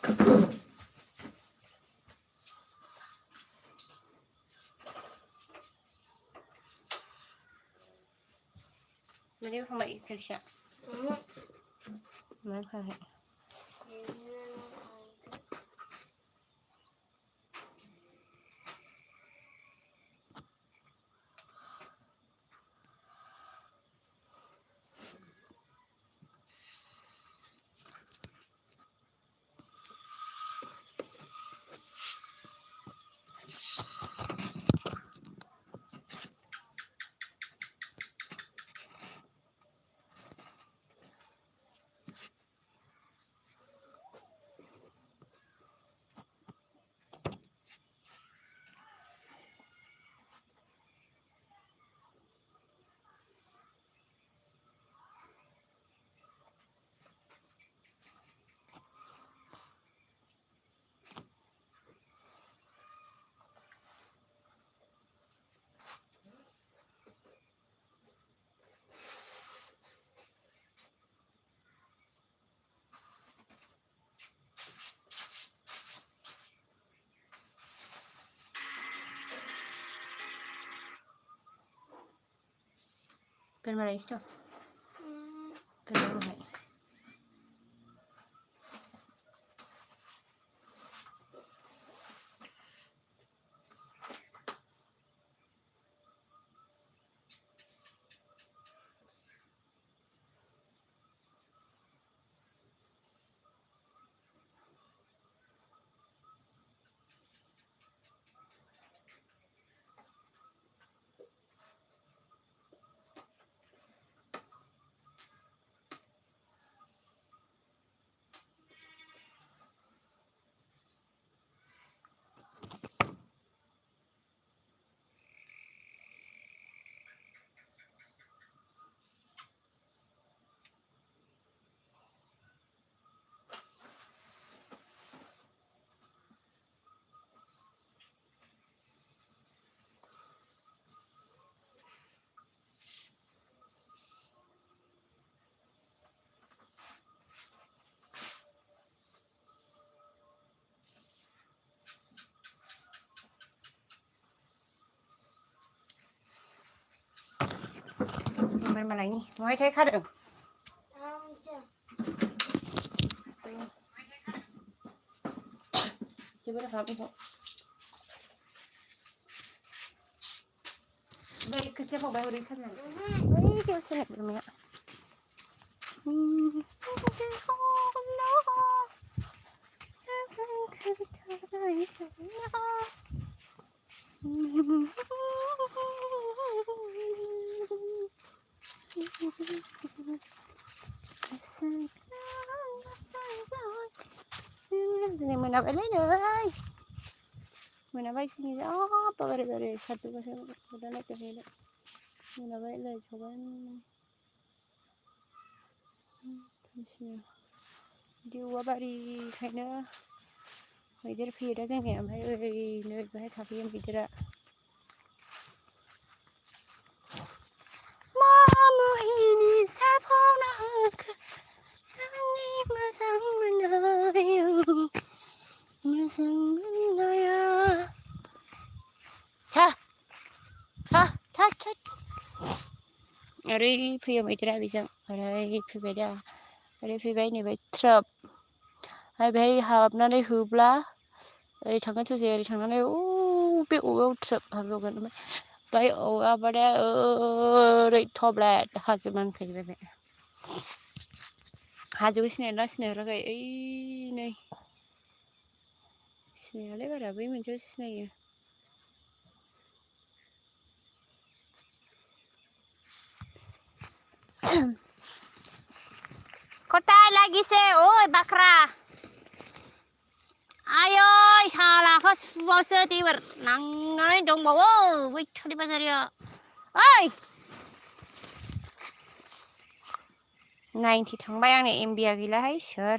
ไม่ได้ทำไมอีกทีอ่ะไม่พอเป็นอะไรสิจ๊ะเป็นอะไรเป็นอะไรนี่ไม่ใช่ค่ะเด้อจะไม่ได้ครับพี่พ่อไปคือจะบอกไปวันนี้ขนาดนี้เดี๋ยวสนิทแบบนี้นี่มันapa lagi nih? Mana baik sini apa dari satu ke satu udah naik ke sini. Mana baik lah cobaan. Terusnya đi qua bà đi thấy nữa mấy đứa phi đã chẳng hẻm hay ơi nơi có hay cà phê em bị chưa ạ mama ini siapa nak ini masang menayu masang menayu cha cha cha cha ở đây phi em bị chưa bị sao ở đây phi về đây ở đây phi về này bị trộm hay bây hợp nó đây hụp lá đây thằng cái chỗ gì đây thằng nó đây biết trộm hợp vô gần bây ở đây đây thọp lại hạt man cái vậy hạt cái này nó này là cái này này lấy vào đây với mình chơi này có tai lagi se oi bakra ayo salah kau bose tiwer nang nang dong bawa wih di pasar ya oi này thì thằng bay này em bia gila hay sợ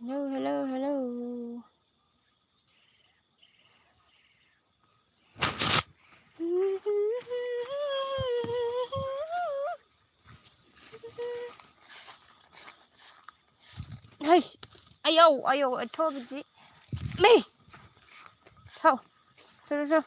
hello hello hello Eish, ayo, I told you. Me. Thôi, thôi.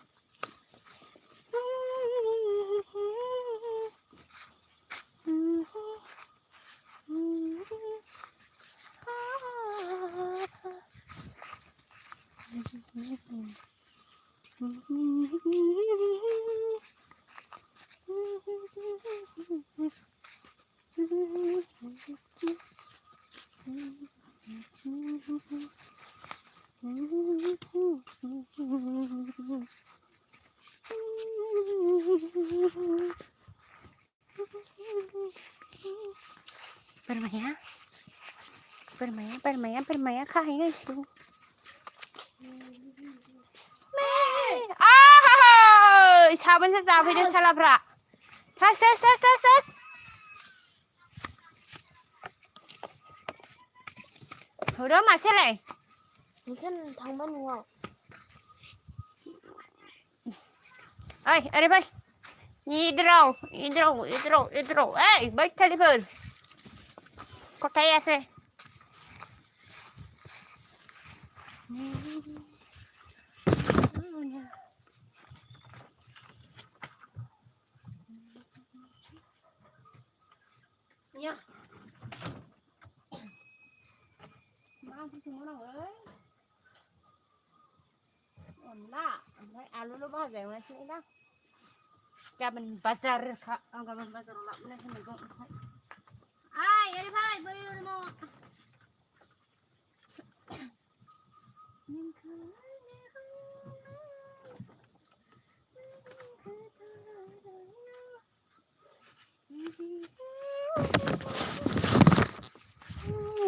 Bermaya kahit nga siya. Saban sa sabi din sa labra. Tas. Hồi đó mà sẽ lại. Mình sẽ thằng bên ngoài. Ơi, ở đây bay. Idro. Ê, bách thay đi phơi. Có tay à xe. Nhá. Mau thì chúng nó ơi. Ổn lạ. Alu bao giờ mà sẽ đó. Gaban bazar ka. Ang gaban bazar la mana kena gong. Ai, ở đây bay, bơi mo.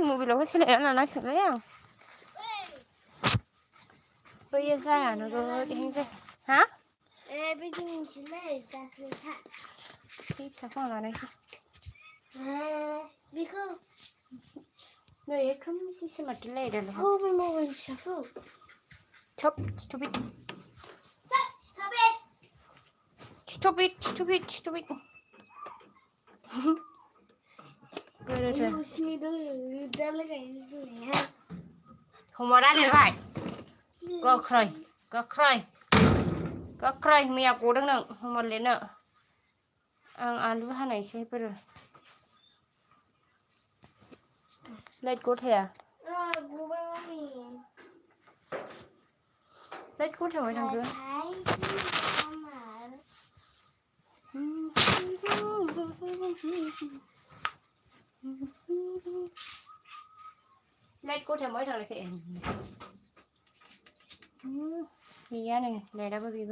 Mobil apa sih leh anak sih leh? Bây giờ sao nó có cái hình gì? Hả? Ê, bây giờ mình chỉ lấy ra sự thật. Tiếp sao phong là này chứ? Biết không? Người không xí mà lấy được rồi. Ô, mình mua mình sao không? Chop it. Stop it. Rồi. Mình xin đưa ra lấy cái này ha. Không mà ra đi phải. Có khơi. Mẹ cô đang nặng, không mà lên nợ. Ăn lúc này sẽ bây giờ. Lấy cốt hè. Cô ba mình. Lấy cốt hè mấy thằng kia. Lấy cốt hè mấy thằng này kệ. Gì này, này đã bao bì.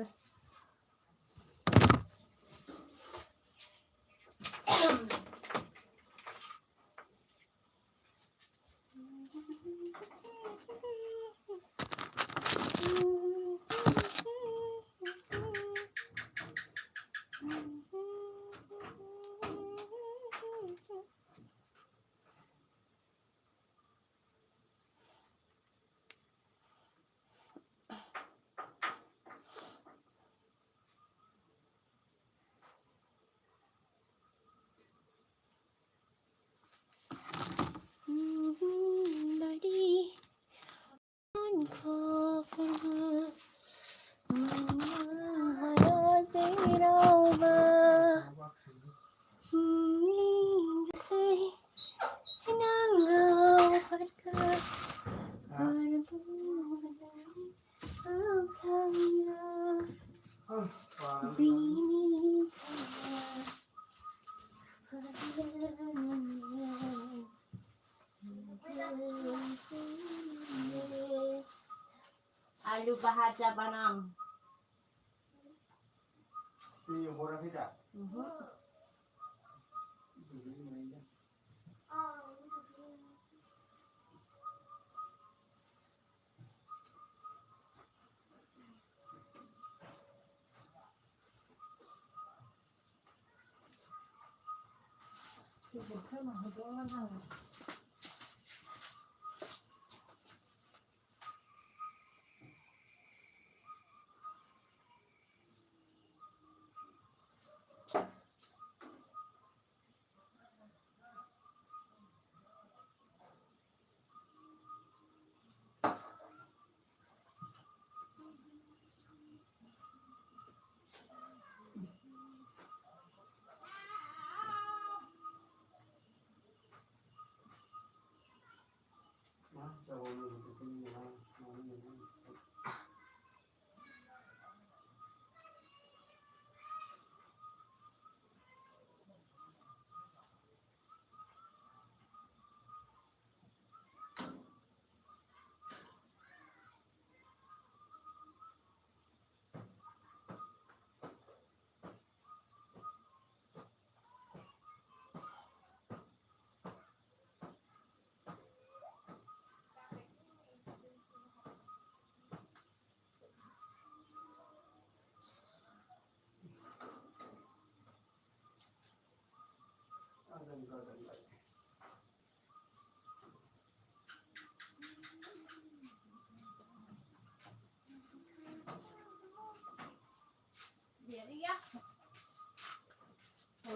Alu bahaja banam. Ini yang orang kita.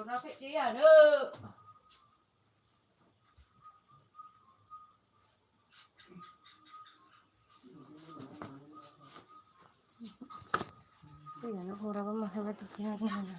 nó phải kia nữa bây giờ nó hô ra mà hay bắt kia này nè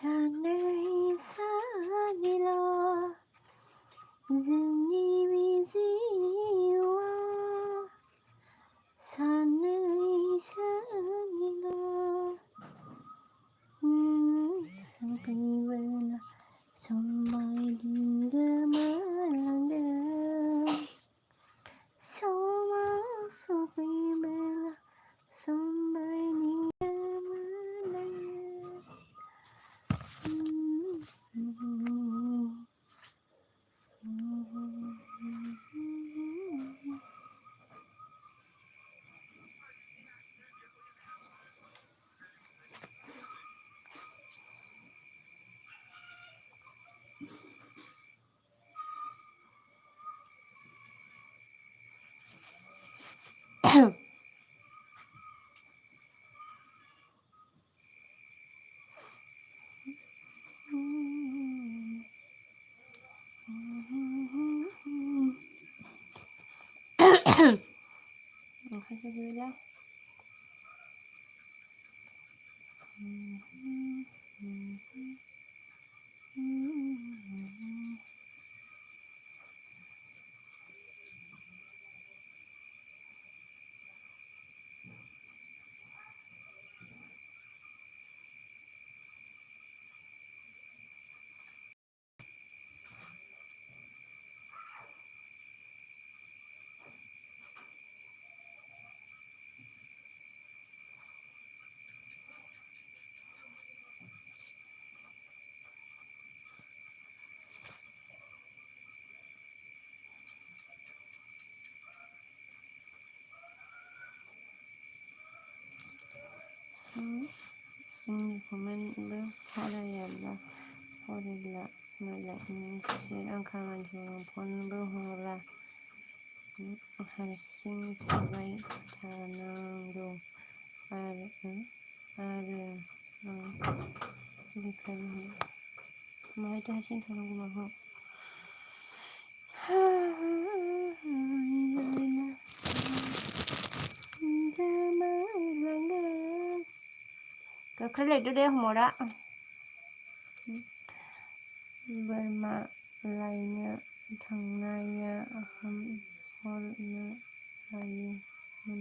Chẳng đây xa đi lo dừng đi vì gì quá chẳng đây xa đi lo sang cây bên sông mai đi đưa mơ làng đêm sông má sông cây bên sông mai đi đưa mơ làng đêm Alhamdulillah. Komen Horayalla Horilla Malakin Ankaran Ponbohora Harsing Bai Tanando Mai Tashin Tango गाख्लायलायदो दे हमारा बोरमा लायनो थांनाया हरनो हायोमोन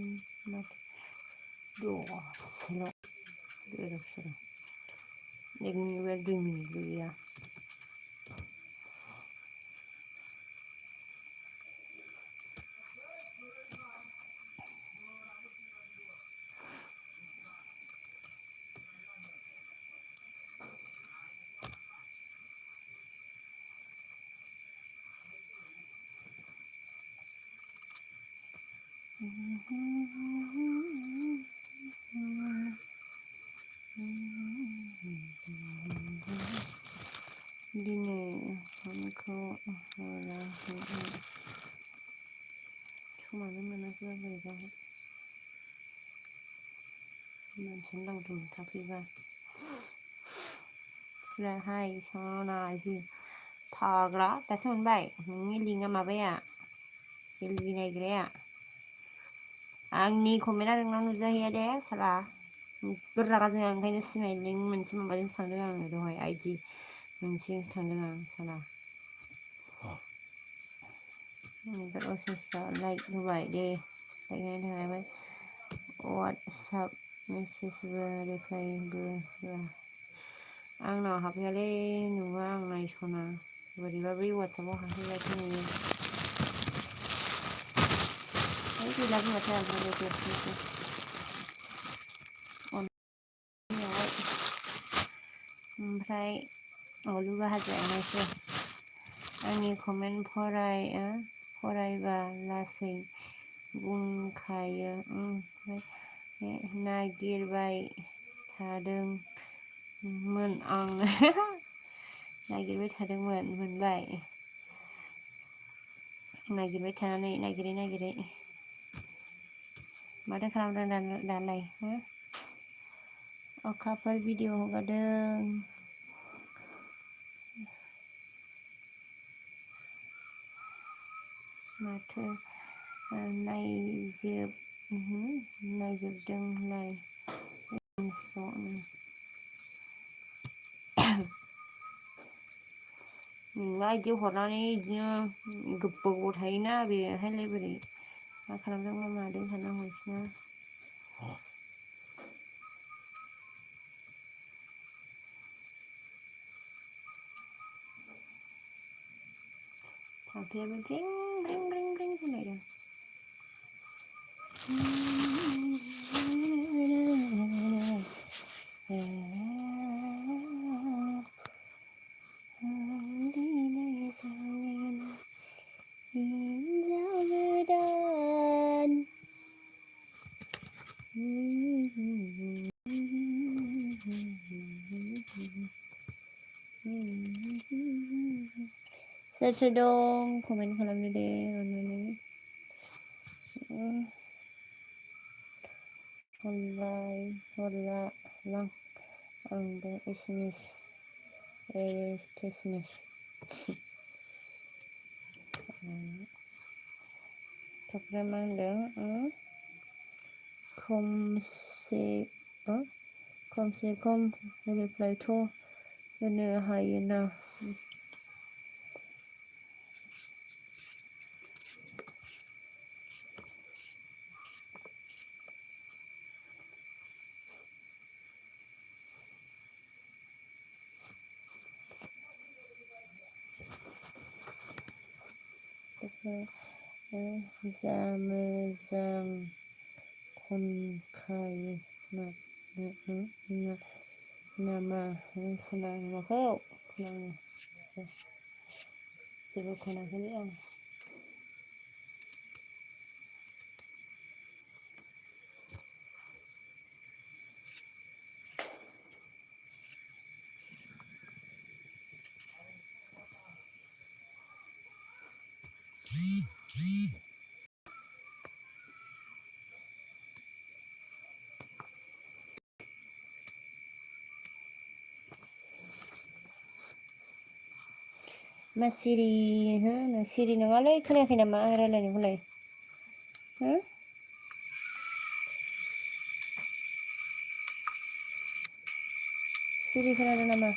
माथो दसेल' गोदाव सोराव 1 minute बा 2 मिनिटबो गैया दिनै फनखौ हराखैमोन समानो मोनाखैबा बोरैबा मानसियानो लावदुम थाफैबा हाय सना जि फाग्ला दासो मोनबाय नोंनि लिंकआ माबाया एलबि नायग्राया आंनि कमेन्टआ नोंनाव नुजाहैया दे साला नोगोर रागा जोङो ओंखायनो सिमाय लिंक मोनसे माबाजोंसो थांदों आङो दहाय आइडि मोनसेजोंसो थांदों आं साला नोगोर असेसखा लाइक होबाय दे लाइक होनायनि थाखाय ओमफ्राय वाट्सएप मेसेजबो रिप्लायबो होआ आंनाव हाबहैयालै नुवा आं नायस'ना बोरैबा बै वाट्सएपआव हाबहैबासो नुयो गैला बिमाथो ओमफ्राय आलु भाजा एवनायसो आंनि कमेन्ट फरायबा लासै बुंखायो नागिरबाय थादोंमोन आं नागिरबाय थादोंमोन मोनबाय नागिरबाय थानानै नागिरै माथो खालामदों दालाय अखाफोर भिडिअ हगारदों माथो नायजोबदोंलाय नोंला बिदि हरनानै बिदिनो गोबाव थायोना बेहायलाय बोरै मा खालामदों मा मादों सानना हरफिना थाम्फैयाबो ब्रें ब्रें ब्रें ब्रें सोलायदों सोर दं कमेन्ट खालामदो दे अननानै हरला लां आंबो एसएमएस थाफ्रा मा होनदों खमसे खम रिप्लायथ' होनो हायोना जा मोजां खनखायो नामा खोनामाखौ खोनाङो जेबो खोनाखैलै आं मा सिरि सिरि नङालै खोनायाखै नामा आं रायलायनायखौलाय सिरि खोनादों नामा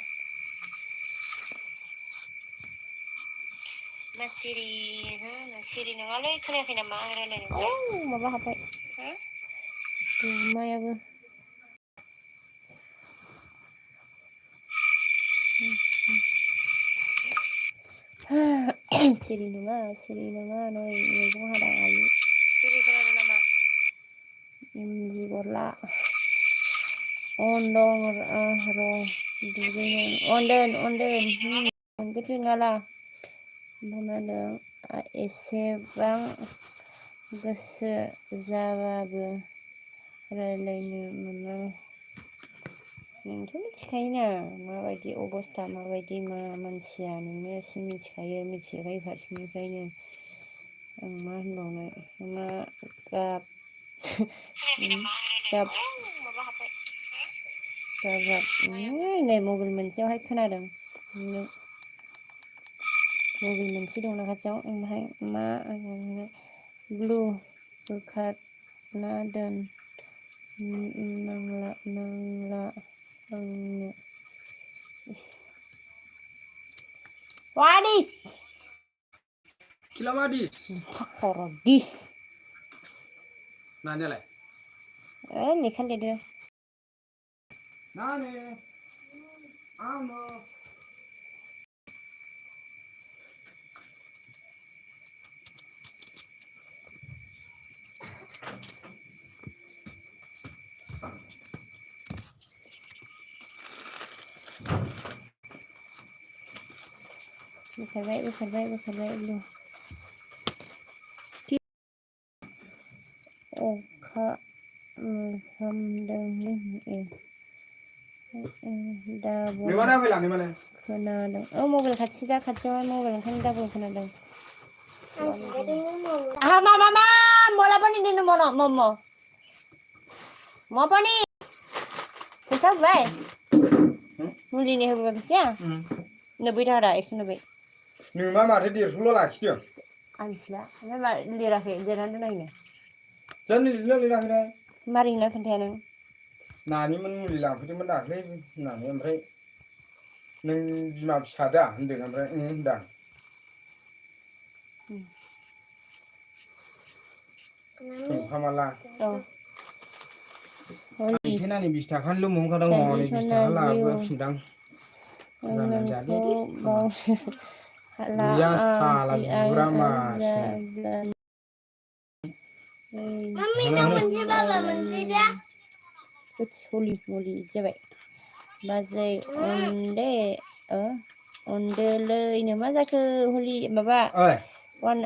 मा सिरि सिरि नङालै खोनायाखै नामा रायलायनायखौ माबा हाबबाय गुमायाबो सिरि नङा नै मैगं हादां आयु सिरि खोनादों नामा इमजि गरला अन दं र' दुगैनो अनदेन गोथोङाला मा होनदों एसेबां गोसो जाबाबो रायलायनो मोना नोंथ' मिथिखायोना माबायदि अबस्था माबायदि मा मानसिया नोंनो एसे मिथिखायो फारसेनिफ्रायनो आं मा होनबावनो मा गाब नै मबाइल मोनसेयावहाय खोनादों मबाइल मोनसे दंना खाथियाव ओमफ्राय मा ब्लु बोखारना दोन नांला आंनो वादिस Kilamadis. Pakorodis Nanyalah. lekan dia Nane. Amo. Bukan baik lu. Oh, Kak, alhamdulillah. Double. Di mana bilang di mana? Kenadang. Oh, mobil kacinya mobil kan double kenadang. Ah, mama, mau apa nih dinu mau mau apa nih? Besar baik. Muli nih habisnya. Nabi dah ada, 190. Ni mama ada di Solo lah, kiyo. Ansla, memang lirah ke, jalan tu naik ni. Jangan lila kita. Mari nak kentenan. Nah, ni mana lila kita mana dah leh. Nah, ni amrai. Neng jima sada, hendak amrai dah. Kamala. Oh. Ini kena ni bisa kan lu mungkin kadang mau ni bisa lah, gua pindang. Nang jadi bau. Dia salah drama. Mami nak menteri bapa menteri dia. Kuch holi jabai. Bazai onde le ini masa ke holi bapa. Oi. Wan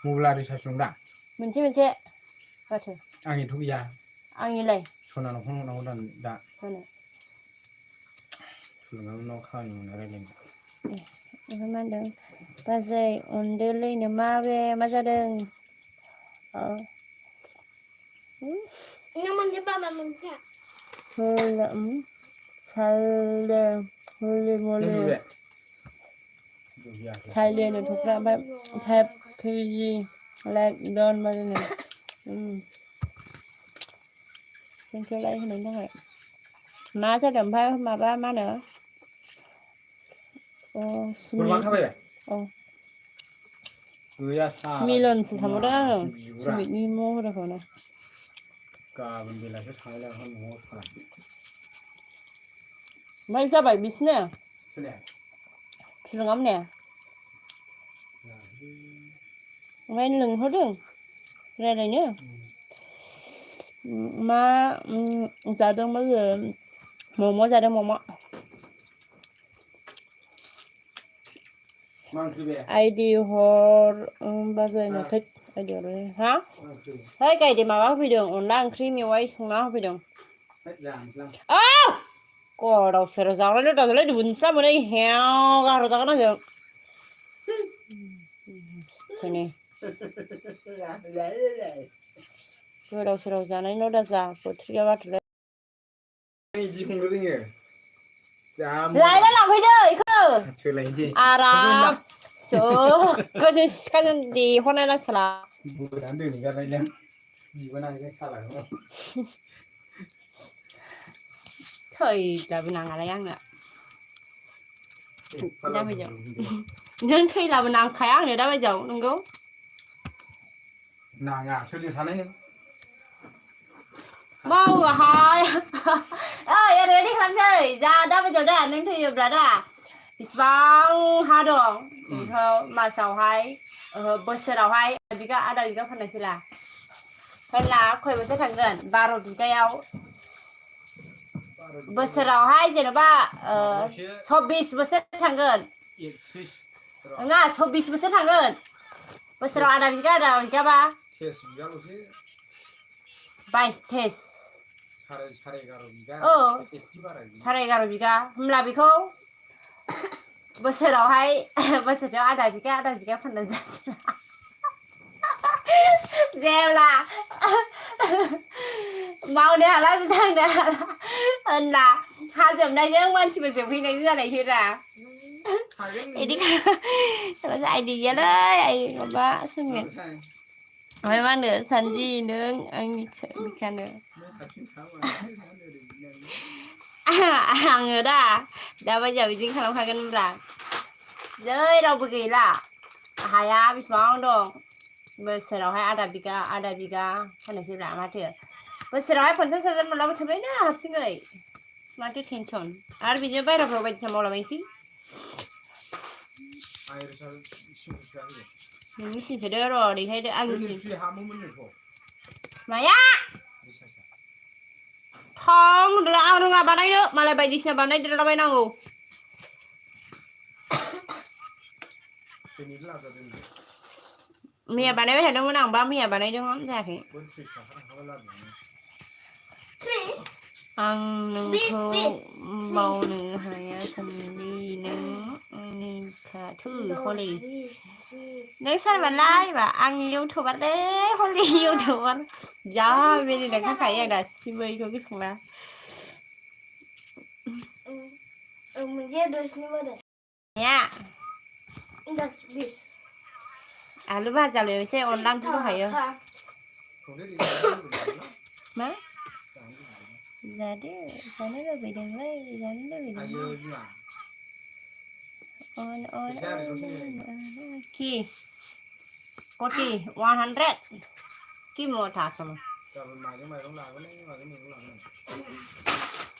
Mula di sasunda. Menci. Baca. Angin tu ya. Angin lai. Sona nak hono nak dan dah. Mana? Sona nak kau ni mana lagi. Memandang bazai onde le ini mabe masa deng. Nak menteri bapa menteri. Holi Thailand thuộc ra bắp thép khi lại đơn bao nhiêu này trên kia lấy hình đó vậy má sẽ đầm phai mà ba má nữa Milan sẽ thầm đó suy nghĩ mua được rồi này mấy giờ bảy bis nè lưng nè mấy lưng hết rồi ra đây nhá má giờ đang bây giờ mồm ra đây mồm ID hor bao giờ nó thích ID rồi hả thấy cái thì mà bác video online cream yêu ấy không nào video cô đâu sẽ ra lấy đâu lấy đùn sao mà đây heo gà rồi tao nó được thế này cô đâu sẽ ra lấy nó đã ra cô thích cái bắt lấy lại nó làm cái gì cơ à ra số cái gì hôm nay là sao थैलाबो नाङालाय आंनो दा बायदियाव नों थैलाबो नांखाया आंनो दा बायदियाव नंगौ नाङा सोरजों थानाय नों मावोहाय ओइ ओरैबायदि खालामसै जा दा बायदियाव दा नों थैयोब्ला दा बिसिबां हा दं बेखौ मासावहाय बोसोरावहाय आधा बिगा फाननोसै ला ओमफ्राय ला खय बोसोर थांगोन 12 बिगायाव बोसोरावहाय जेनेबा 24 बोसोर थांगोन नङा 24 बोसोर थांगोन बोसोराव आधा बिगाबा 23 बिगाल'सो 22 साराय 11 बिगा साराय 11 बिगा होमब्ला बेखौ बोसोरावहाय बोसोरसेयाव आधा बिगा फाननानै जासै जेब्ला मावनो हाला थांनो हाला होनना हाजोबनायजों मानसिबो जोबहैनाय जानायसो रा इदि आइदि गैयालै आइ माबा सोंगोन ओमफ्राय मा होनो सानजि नों आंनि बिखानो आङो दा बायदियाव बिदिनो खालामखागोन होनब्ला जै रावबो गैला हाया बेसेबां दं बोसोरावहाय आधा बिगा फाननोसैब्रा माथो बोसोरावहाय 50,000 मोनलाबो थोबायना हारसिङै माथो टेनसन आरो बिदिनो बायहेराफ्राव बायदिसिना मावलाबायनोसै नोंनि सिनखौदो र' देखायदो आंनिसिम माया थां होनदों आं रोङा बानायनो मालाय बायदिसिना बानायदेरलाबायनांगौ मैया बानायबाय थादोंमोन आं बा मैया बानायदोंमोन जायाखै आं नोंखौ बावनो हाया सानदि नों आंनि खाथु हलै नों सोरमोनलाय बा आंनि इउटुबारलै हलै इउटुबार जा मिनिनाय खाखायो आं दासिमबो बेखौ गोसोखांना या आलु भाजाल' एसे अनला ओंख्रि दंखायो मा जादो जानो लुबैदोंलै जानो लुबैदों कि 100 कि मोठा चलो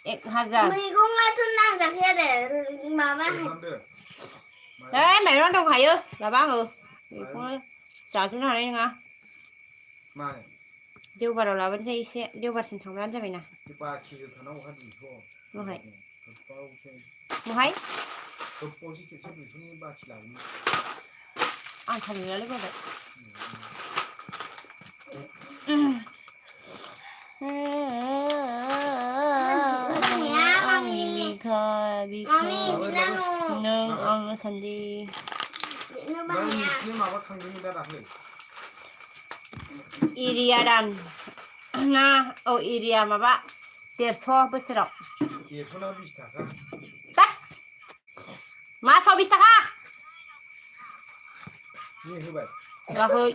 1000 मैगङाथ' नांजाखै आरो माबा माइरं दंखायो लाबा आङो बेखौनो जाजोबनो हानाय नङा मानो देवबाराव लाबोनोसै एसे देवबारसिम थांब्लानो जाबायना महाय आं थालिरालाय बाबाय नों आं सान्दि एरिया दान ना औ एरिया माबा 150 बोसोराव 20 थाखा मासाव 20 थाखा होबाय जाखै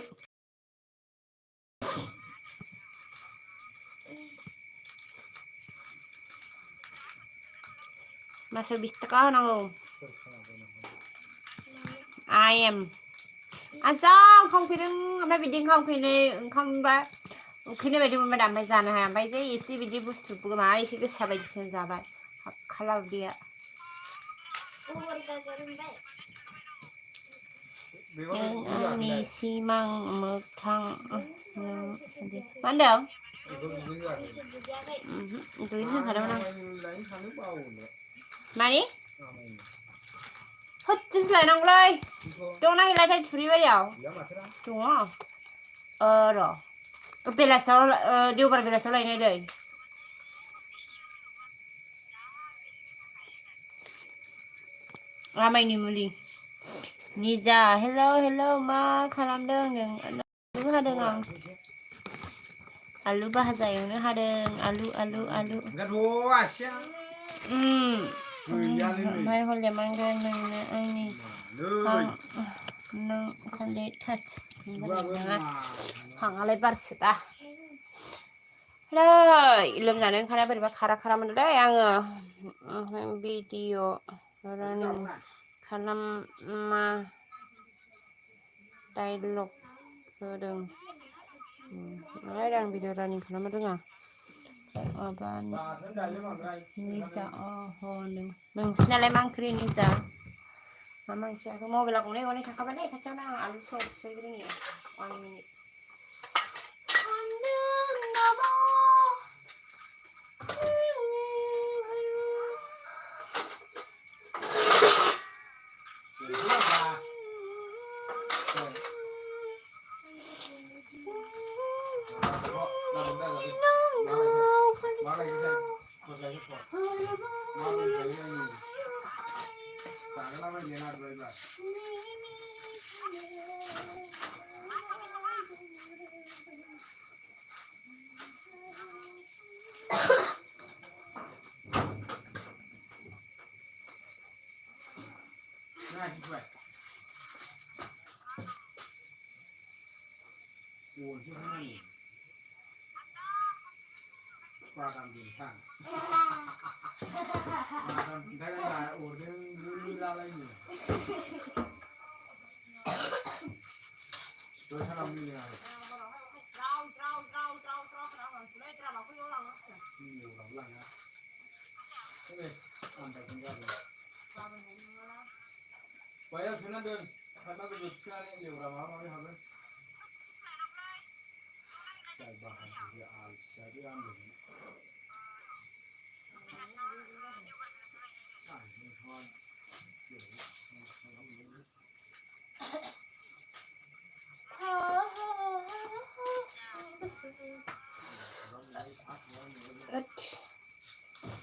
मासाव 20 थाखा होनांगौ I am आजा ओंखाम उखैदों ओमफ्राय बिदि ओंखाम उखैनाय बायदि मोनबाय दा ओमफ्राय जानो हाया ओमफ्राय जे एसे बिदि बुस्थु मा एसे गोसा बायदिसिना जाबाय हाबखाला उदैया आंनि सिमां मोगथां मा होनदों दुगैनो होनखादोंमोन आं मानि होदसो लायनांगौलै दंना गैलाथाय थुरिबारियाव दङ र' बेलासियाव देवबार बेलासियाव लायनाय दै आमायनि मुलि निजा हेल' मा खालामदों नों आलु हादों आं आलु भाजा एवनो हादों आलु ओमफ्राय हले मांगोन नोंनो आंनि नों हले थाच फाङालाय बारसो दा लोमजानो ओंखारनाया बोरैबा खारा मोनदोंलै आङो भिडिअ रानिं खालामा डाइलग होदों आं भिडिअ रानिं खालामनो रोङा माबा निजा होनदों नोंसिनालाय मा ओंख्रि निजा मा ओंख्रियाखौ मबाइला गंनै थाखाबाय खाथियावनो आं आलु संसैग्रोनि 1 मिनिट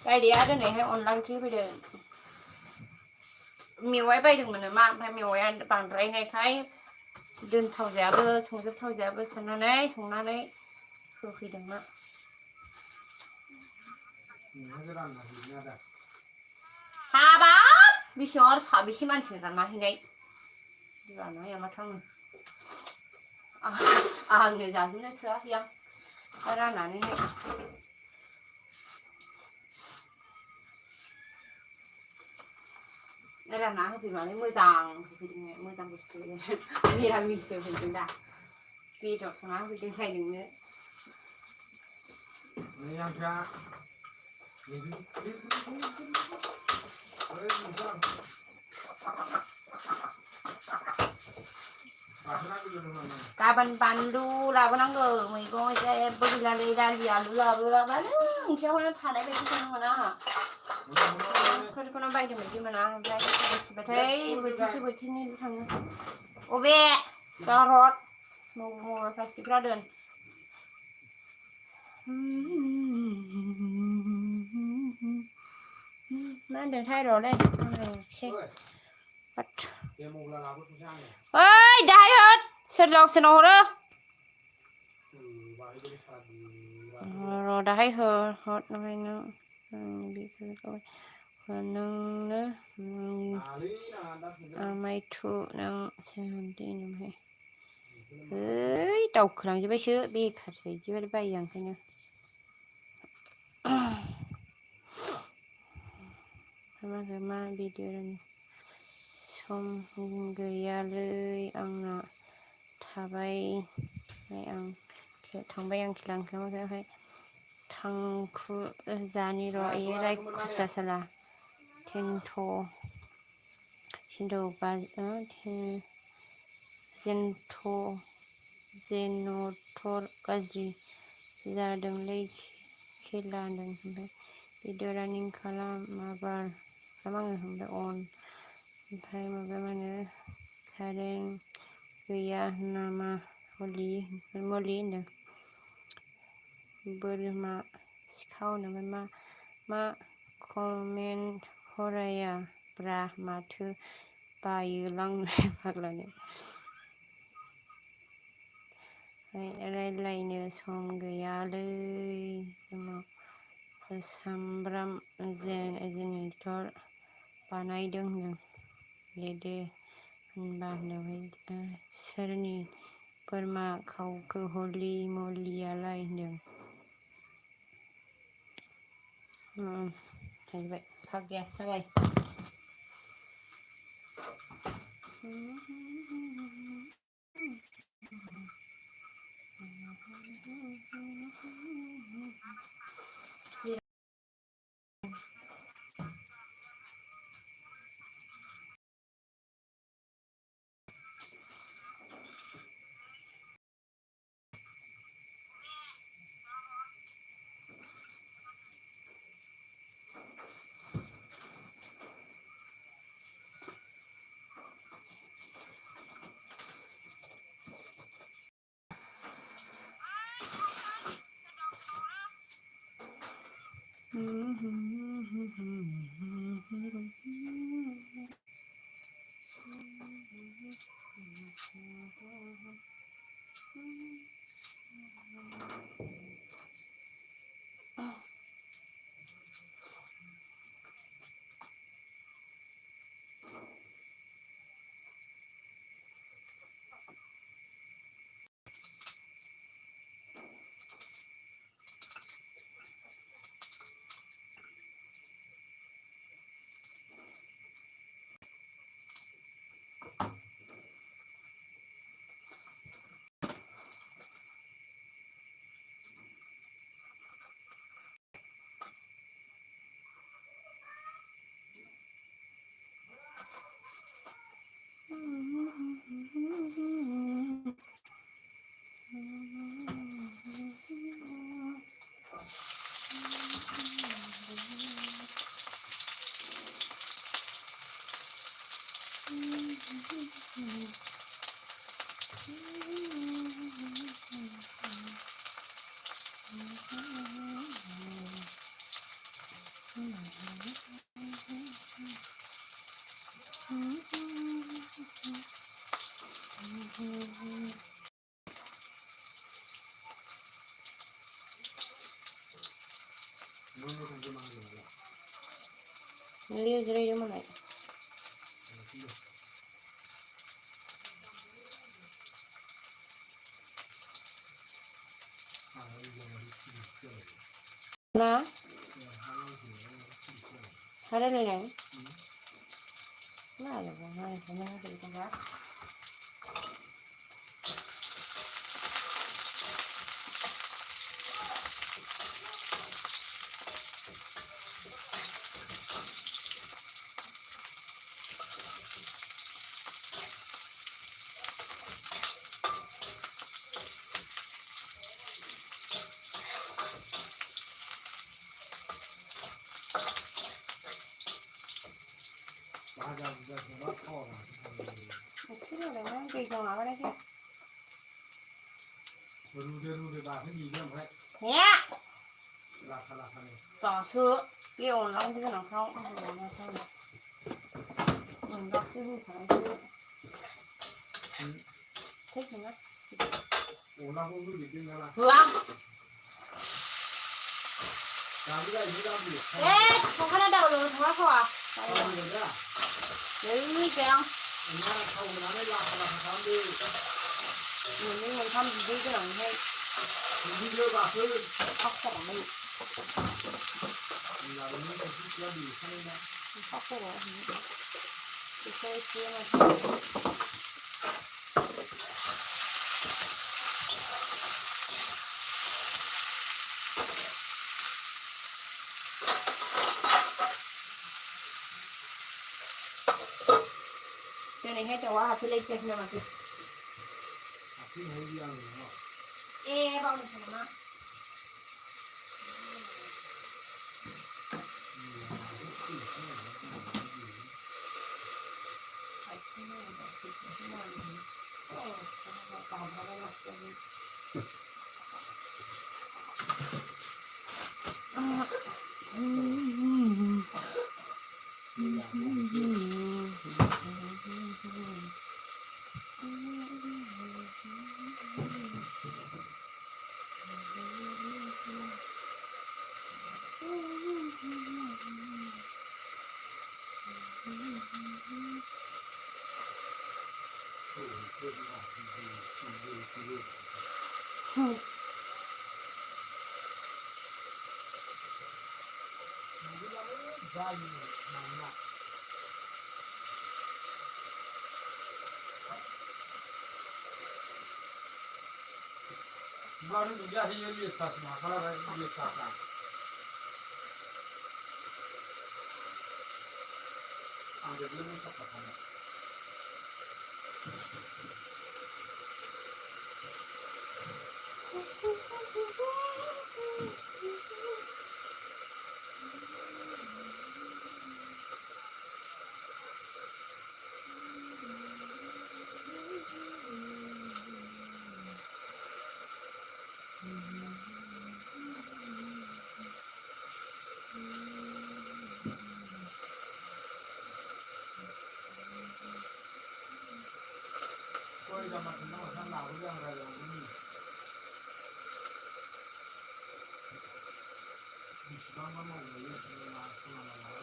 बायदिया दिनैहाय अनला ओंख्रि फैदों मेवाइ बायदोंमोन नामा ओमफ्राय मेवाया बांद्रायनायखाय दोनथावजायाबो संजोबथावजायाबो संनानै होफैदोंमोन हाबाब बेसेबां आरो साबेसे मानसिनो रानना हैनाय रानना हैया माथो आंनो जाजोबनो थोआखै आं राननानैहाय रानना होफैबानो मोजां बुस्थु मिरामिससो होफैदों दा बेदर संना होफैदोंखाय नोंनो गाबोन बानलु लाबोनांगौ मैगं जेबो गैलालै दालि आलु लाबोआबानो ओंख्रियावनो थानाय बायदि मोना आंहा फोरखौनो बायदों बायदि मोना ओमफ्राय बोथिसे थाङो अबे गारहर मबाइल प्लास्टिकफ्रा दोन मा होनदोंथाय र'लै ओइ दाहाय होद सोरनाव हरो र' दाहाय हरनानै नोंनो आमायथु नों ओइ दावखोलांजोब्बायसो बेखारसो बिदिबाथाय बायो आं ओंखायनो मा भिडिअ सम गैयालै आंना थांबाय आं खेला ओंखाराखै थांखु जानि र' रायखुसा साला जेनथर गाज्रि जादोंलै खेला होनदों ओमफ्राय भिडिअ रानिं खालामाबार खालामो ओमफ्राय ओमफ्राय माबा होनो कारेन्ट गैया नामा मलि होनदों बोरमा सिखाव होनोमोन मा कमेन्ट फराया ब्रा माथो बायोलांनो फाग्लानो रायलायनो सम गैयालै सामब्राम जेनेरेटर बानायदों लेदे होनबा सोरनि बोरमा खावखो हलि मलियालाय होनदों ใส่ไปผักแกงใส่เรียกจะได้ยังไงนะให้ได้เลยไหนน่าจะบอกให้เขาไม่ให้เป็นจังหวะซื้ออะไรนะไปจังหวะอะไรแค่เนี่ยต่อซื้อเกี่ยวน้องที่ขนมเขาเอาไปวางมาซ่อนมันรักซื้อขายซื้อเทคนิคนะเฮ้ยของข้าได้เดาเลยเพราะว่าเดี๋ยวนี่แกงmình thăm đi cái đồng hay khóc cho bọn mình khóc cho bọn mình đi xe kia mà cái này hay cho quá thì lên trên này mà kìa ê bao nhiêu thằng má Baru dia hilang di atas kalau di atas. Ambil dulu apa kamu? Kau jangan kenal sama aku yang ada ini. Sama mau beli sama mau.